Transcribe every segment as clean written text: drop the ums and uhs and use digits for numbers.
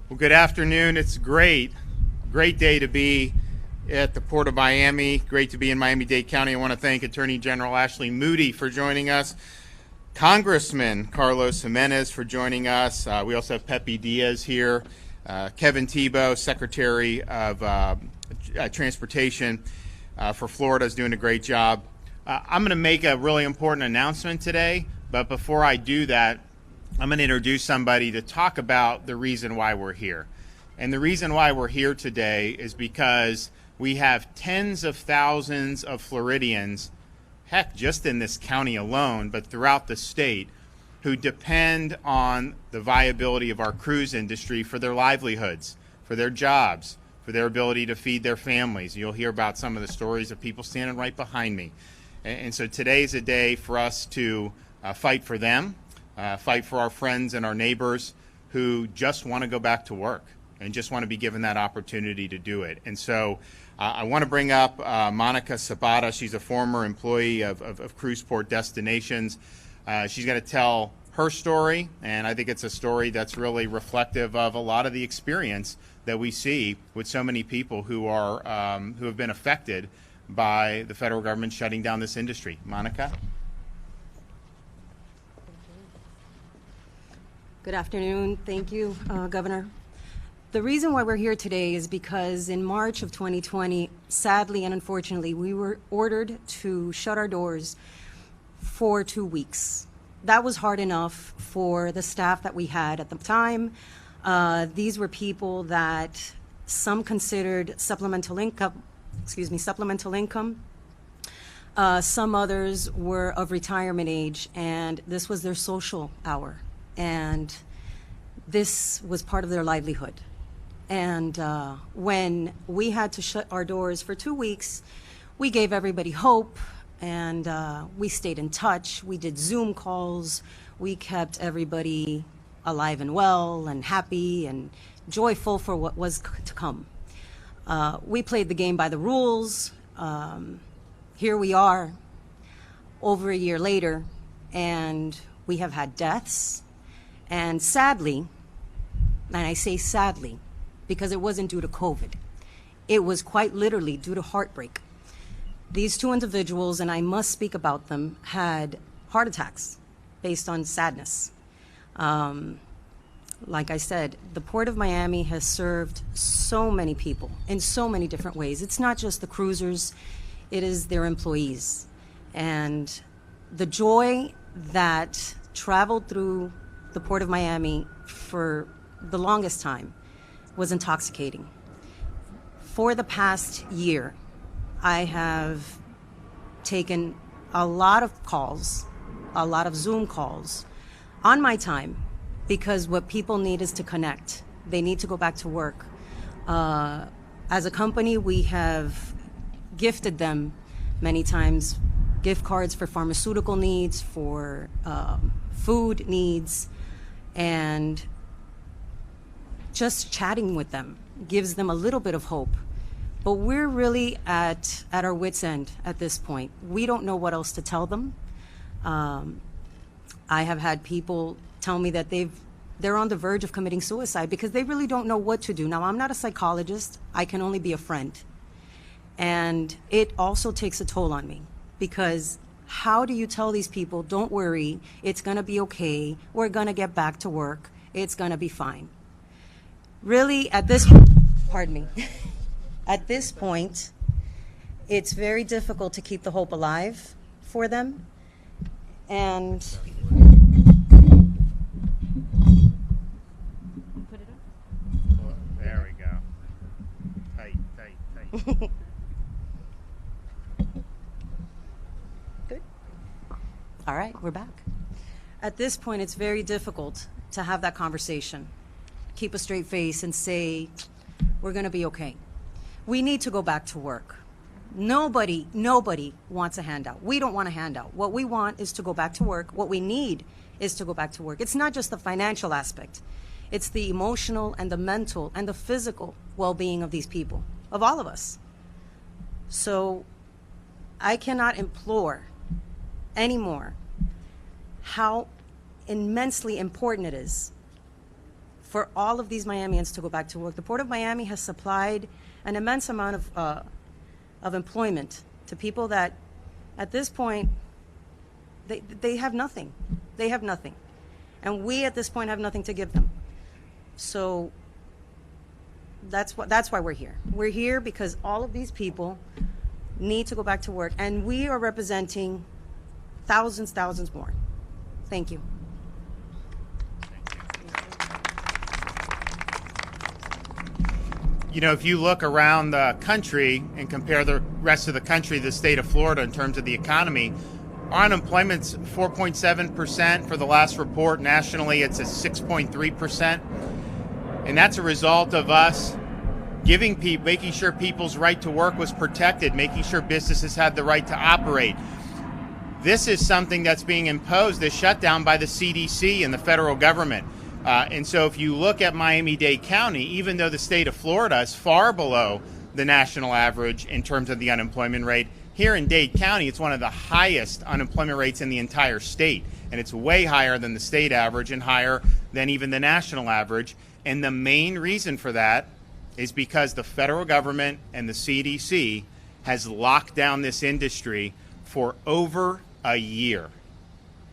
Well, good afternoon. It's great day to be at the Port of Miami. Great to be in Miami-Dade County. I want to thank Attorney General Ashley Moody for joining us, Congressman Carlos Jimenez for joining us. We also have Pepe Diaz here, Kevin Tebow, Secretary of Transportation for Florida, is doing a great job. I'm going to make a really important announcement today, but before I do that, I'm going to introduce somebody to talk about the reason why we're here. And the reason why we're here today is because we have tens of thousands of Floridians, heck, just in this county alone, but throughout the state, who depend on the viability of our cruise industry for their livelihoods, for their jobs, for their ability to feed their families. You'll hear about some of the stories of people standing right behind me. And so today is a day for us to fight for them, fight for our friends and our neighbors who just want to go back to work and just want to be given that opportunity to do it. And so I want to bring up Monica Sabata. She's a former employee of Cruiseport Destinations. She's going to tell her story, and I think it's a story that's really reflective of a lot of the experience that we see with so many people who have been affected by the federal government shutting down this industry. Monica? Good afternoon. Thank you, Governor. The reason why we're here today is because in March of 2020, sadly and unfortunately, we were ordered to shut our doors for 2 weeks. That was hard enough for the staff that we had at the time. These were people that some considered supplemental income. Some others were of retirement age, and this was their social hour. And this was part of their livelihood. And when we had to shut our doors for 2 weeks, we gave everybody hope, and we stayed in touch. We did Zoom calls. We kept everybody alive and well and happy and joyful for what was to come. We played the game by the rules. Here we are over a year later, and we have had deaths. And sadly, and I say sadly, because it wasn't due to COVID, it was quite literally due to heartbreak. These two individuals, and I must speak about them, had heart attacks based on sadness. Like I said, the Port of Miami has served so many people in so many different ways. It's not just the cruisers, it is their employees. And the joy that traveled through the Port of Miami for the longest time was intoxicating. For the past year, I have taken a lot of calls, a lot of Zoom calls on my time, because what people need is to connect. They need to go back to work. As a company, we have gifted them many times gift cards for pharmaceutical needs, for food needs, and just chatting with them gives them a little bit of hope. But we're really at our wits' end at this point. We don't know what else to tell them. I have had people tell me that they're on the verge of committing suicide because they really don't know what to do. Now, I'm not a psychologist. I can only be a friend. And it also takes a toll on me, because how do you tell these people, don't worry, it's going to be okay, we're going to get back to work, it's going to be fine? Really, at this point, it's very difficult to keep the hope alive for them. And put it up. Oh, there we go. Tight. Good. All right, we're back. At this point, it's very difficult to have that conversation, keep a straight face and say, we're going to be okay. We need to go back to work. Nobody wants a handout. We don't want a handout. What we want is to go back to work. What we need is to go back to work. It's not just the financial aspect. It's the emotional and the mental and the physical well-being of these people, of all of us. So I cannot implore anymore how immensely important it is for all of these Miamians to go back to work. The Port of Miami has supplied an immense amount of employment to people that, at this point, they have nothing. They have nothing. And we, at this point, have nothing to give them. So that's why we're here. We're here because all of these people need to go back to work, and we are representing thousands more. Thank you. You know, if you look around the country and compare the rest of the country, the state of Florida, in terms of the economy, our unemployment's 4.7% for the last report. Nationally, it's at 6.3%. And that's a result of us making sure people's right to work was protected, making sure businesses had the right to operate. This is something that's being imposed, this shutdown, by the CDC and the federal government. And so if you look at Miami-Dade County, even though the state of Florida is far below the national average in terms of the unemployment rate, here in Dade County, it's one of the highest unemployment rates in the entire state. And it's way higher than the state average and higher than even the national average. And the main reason for that is because the federal government and the CDC has locked down this industry for over a year.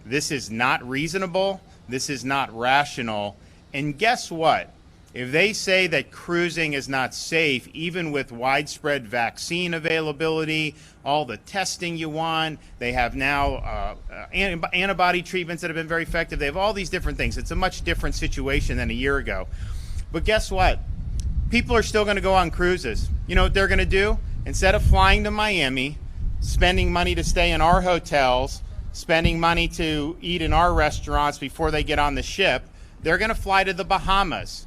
This is not reasonable. This is not rational. And guess what? If they say that cruising is not safe, even with widespread vaccine availability, all the testing you want, they have now antibody treatments that have been very effective. They have all these different things. It's a much different situation than a year ago. But guess what? People are still going to go on cruises. You know what they're going to do? Instead of flying to Miami, spending money to stay in our hotels, spending money to eat in our restaurants before they get on the ship, they're going to fly to the Bahamas.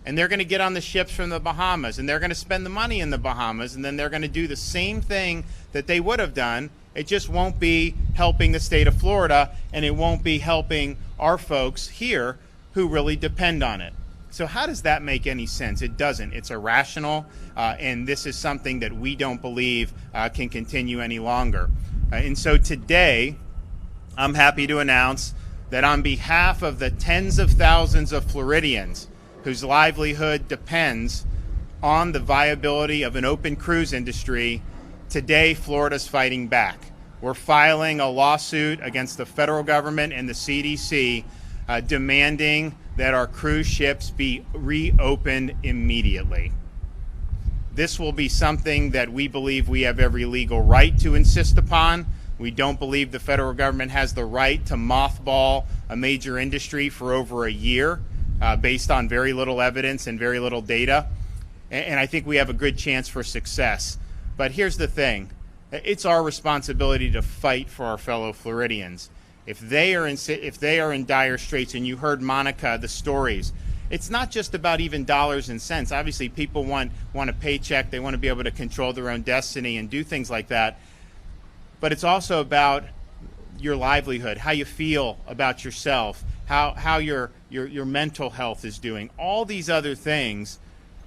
And they're going to get on the ships from the Bahamas, and they're going to spend the money in the Bahamas, and then they're going to do the same thing that they would have done. It just won't be helping the state of Florida, and it won't be helping our folks here who really depend on it. So how does that make any sense? It doesn't. It's irrational, and this is something that we don't believe can continue any longer. And so today, I'm happy to announce that on behalf of the tens of thousands of Floridians whose livelihood depends on the viability of an open cruise industry, today Florida's fighting back. We're filing a lawsuit against the federal government and the CDC demanding that our cruise ships be reopened immediately. This will be something that we believe we have every legal right to insist upon. We don't believe the federal government has the right to mothball a major industry for over a year based on very little evidence and very little data. And I think we have a good chance for success. But here's the thing. It's our responsibility to fight for our fellow Floridians. If they are in dire straits, and you heard Monica, the stories, it's not just about even dollars and cents. Obviously, people want a paycheck. They want to be able to control their own destiny and do things like that. But it's also about your livelihood, how you feel about yourself, how your mental health is doing, all these other things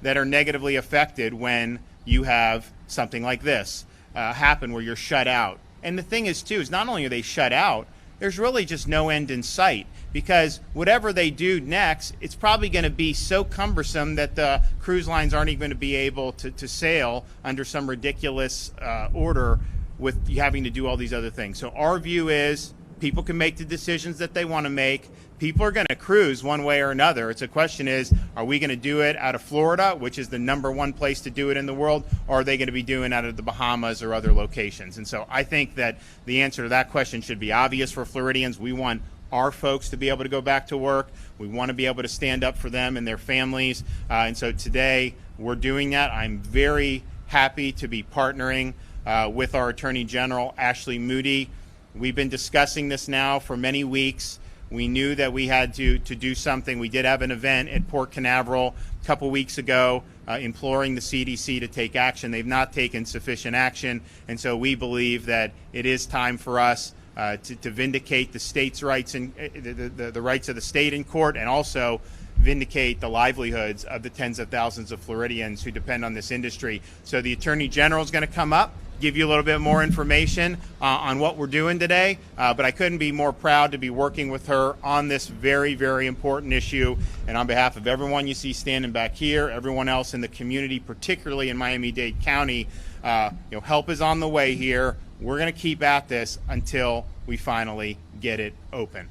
that are negatively affected when you have something like this happen where you're shut out. And the thing is, too, is not only are they shut out, there's really just no end in sight, because whatever they do next, it's probably going to be so cumbersome that the cruise lines aren't even going to be able to sail under some ridiculous order with having to do all these other things. So our view is people can make the decisions that they want to make. People are going to cruise one way or another. It's a question is, are we going to do it out of Florida, which is the #1 place to do it in the world, or are they going to be doing it out of the Bahamas or other locations? And so I think that the answer to that question should be obvious for Floridians. We want our folks to be able to go back to work. We want to be able to stand up for them and their families. And so today we're doing that. I'm very happy to be partnering with our Attorney General, Ashley Moody. We've been discussing this now for many weeks. We knew that we had to do something. We did have an event at Port Canaveral a couple weeks ago imploring the CDC to take action. They've not taken sufficient action, and so we believe that it is time for us to vindicate the state's rights and the rights of the state in court, and also vindicate the livelihoods of the tens of thousands of Floridians who depend on this industry. So the Attorney General is going to come up give you a little bit more information on what we're doing today, but I couldn't be more proud to be working with her on this very, very important issue. And on behalf of everyone you see standing back here, everyone else in the community, particularly in Miami-Dade County, help is on the way here. We're going to keep at this until we finally get it open.